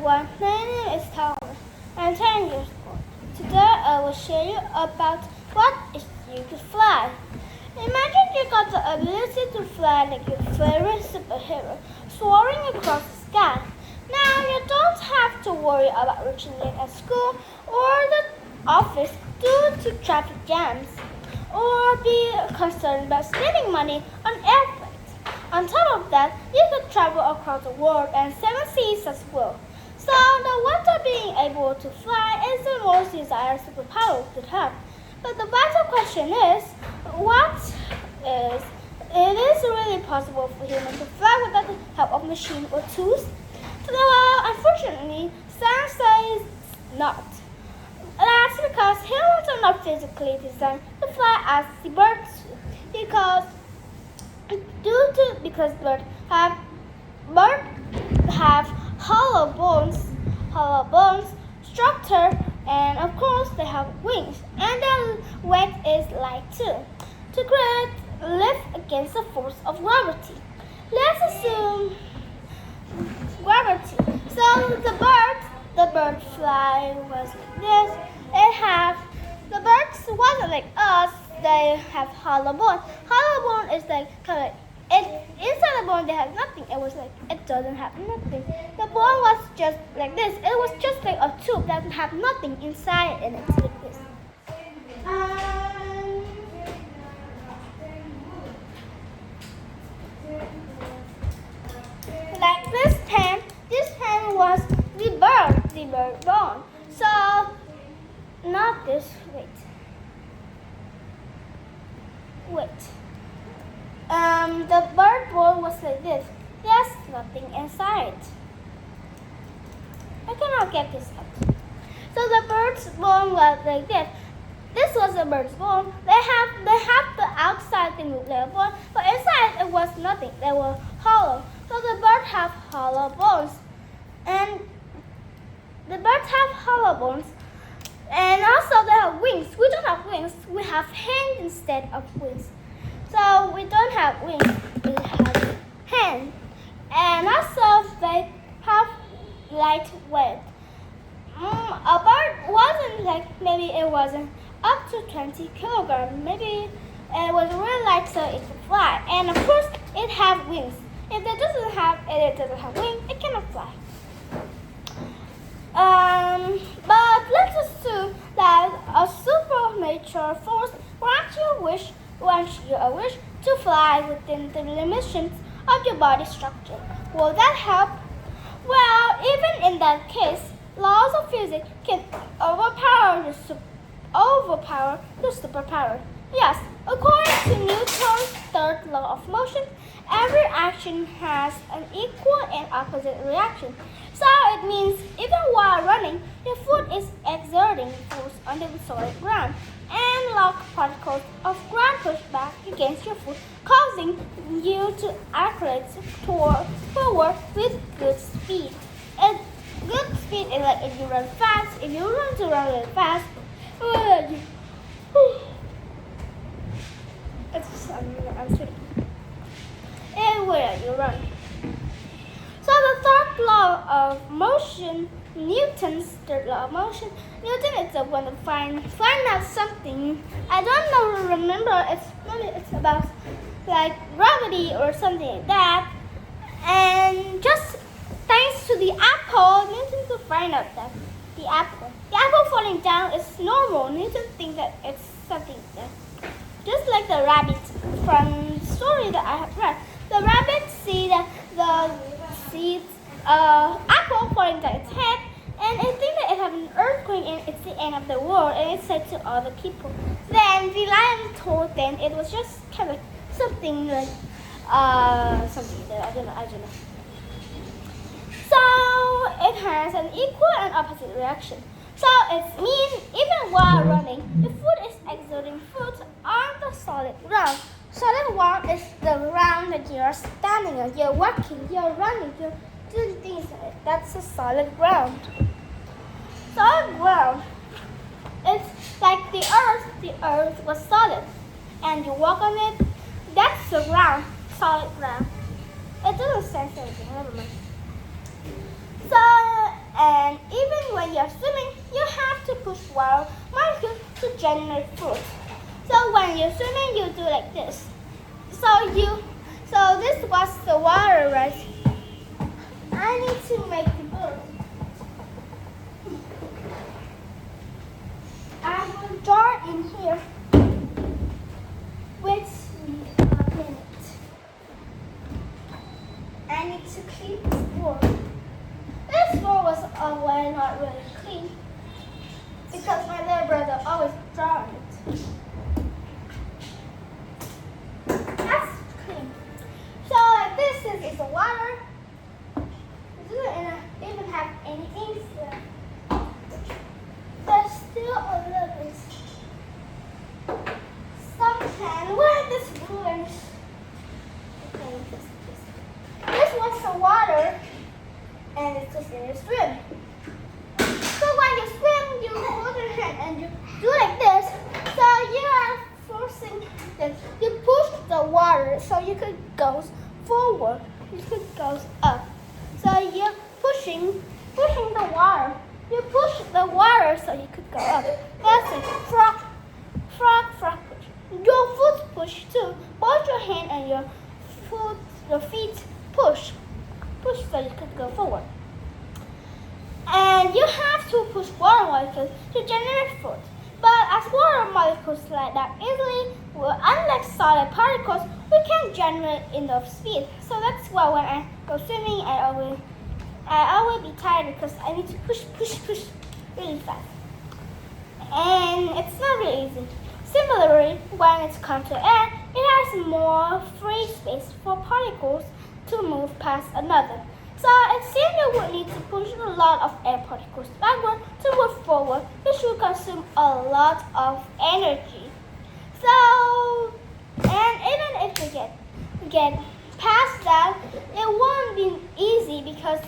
everyone, my name is Tyler. I'm 10 years old. Today I will show you about what if you could fly. Imagine you got the ability to fly like your favorite superhero, soaring across the sky. Now you don't have to worry about reaching late at school or the office due to traffic jams, or be concerned about spending money on airplanes. On top of that, you could travel across the world and seven seas as well. So the wonder of being able to fly is the most desired superpower we could have. But the vital question is, it is really possible for humans to fly without the help of machine or tools? Unfortunately, science says not. That's because humans are not physically designed to fly as the birds do. Because birds have hollow bones structure, and of course they have wings, and their weight is light too, to create lift against the force of gravity. Let's assume gravity. So the bird fly was like this. The birds wasn't like us. They have hollow bone. Hollow bone is like kind of inside the bone they have nothing. It was like it doesn't have nothing. The bone was just like this. It was just like a tube that had nothing inside in it, like this. Like this pen was the bird bone. So not this. Wait. The bird bone was like this. There's nothing inside. I cannot get this out. So the bird's bone was like this. This was the bird's bone. They have the outside thing with their bone, but inside it was nothing. They were hollow. So the birds have hollow bones, and the birds have hollow bones, and also they have wings. We don't have wings. We have hands instead of wings. So we don't have wings. We have hands, and also they have light weight. A bird wasn't like maybe it wasn't up to 20 kilograms. Maybe it was really light, so it could fly. And of course, it has wings. If it doesn't have wings, it cannot fly. But let's assume that a supernatural force grants you a wish to fly within the limitations of your body structure. Will that help? Well, even in that case, laws of physics can overpower the superpower. Yes, according to Newton's third law of motion, every action has an equal and opposite reaction. So it means even while running, your foot is exerting force on the solid ground, and large particles of ground push back against your foot, causing you to accelerate forward with good speed. And good speed is like if you run fast. If you run really fast, I'm sitting. Anywhere you run. So the third law of motion, Newton's third law of motion. Newton is the one to find out something. I don't remember. It's about like gravity or something like that. And just thanks to the apple, Newton could find out that the apple falling down is normal. Newton thinks that it's something that, just like the rabbit from the story that I have read. The rabbit see apple falling down its head, and it thinks that it has an earthquake and it's the end of the world, and it said to other people. Then the lion told them it was just kind of something like something that I don't know. So it has an equal and opposite reaction. So it means even while running, the foot is exerting force on the solid ground. Solid ground is the ground that you're standing on. You're walking, you're running, you're doing things. That's a solid ground. Solid ground. It's like the earth. The earth was solid, and you walk on it. That's the ground. Solid ground. It doesn't sense anything. Never mind. So you're swimming, you have to push water molecules to generate force. So when you're swimming, you do like this. So this was the water, right? I need to make the boat. I will draw in here. Wait a minute. I need to clean this board. This board was already not really clean because my little brother always draws it. That's clean. So like this is the water. It doesn't even have any ink there. There's still a little bit. Sometimes where this ruins. This was the water, and it's just in a swim. So when you swim, you hold your hand and you do like this. So you are forcing that you push the water, so you could go forward. You could go up. So you're pushing the water. You push the water so you could go up. That's it. Frog push. Your foot push too. Both your hand and your feet push so you could go forward. And you have to push water molecules to generate force. But as water molecules slide down easily, unlike solid particles, we can't generate enough speed. So that's why when I go swimming, I always be tired because I need to push really fast. And it's not really easy. Similarly, when it comes to air, it has more free space for particles to move past another. So it seems you would need to push a lot of air particles backward to move forward, which will consume a lot of energy. So, and even if you get past that, it won't be easy because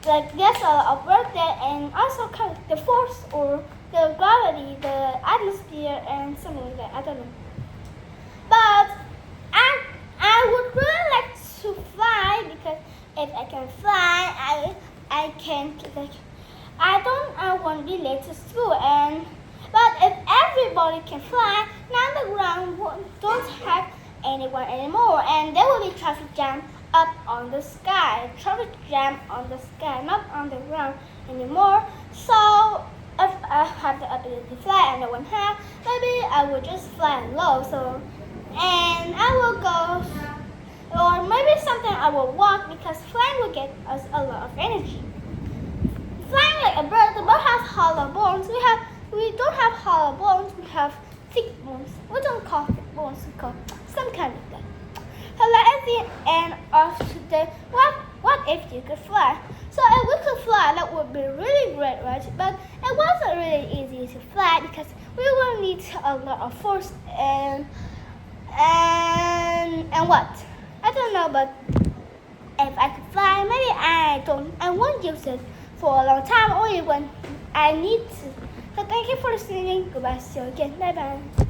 there's a lot of work there, and also kind of the force or the gravity, the atmosphere, and something like that. I don't know. But I would really like to fly because if I can fly, I can I won't be late to school. But if everybody can fly, now the ground don't have anyone anymore, and there will be traffic jam up on the sky. Traffic jam on the sky, not on the ground anymore. So if I have the ability to fly and no one has, maybe I will just fly low. And I will go, or maybe sometimes I will walk because flying will get us a lot of energy. Flying like a bird, the bird has hollow bones. We don't have hollow bones. We have thick bones. We don't call thick bones. We call some kind of that. So like at the end of today, what if you could fly? So if we could fly, that would be really great, right? But it wasn't really easy to fly because we will need a lot of force and what? I don't know, but if I could fly, maybe I won't use it for a long time, only when I need to. So thank you for listening. Goodbye. See you again. Bye bye.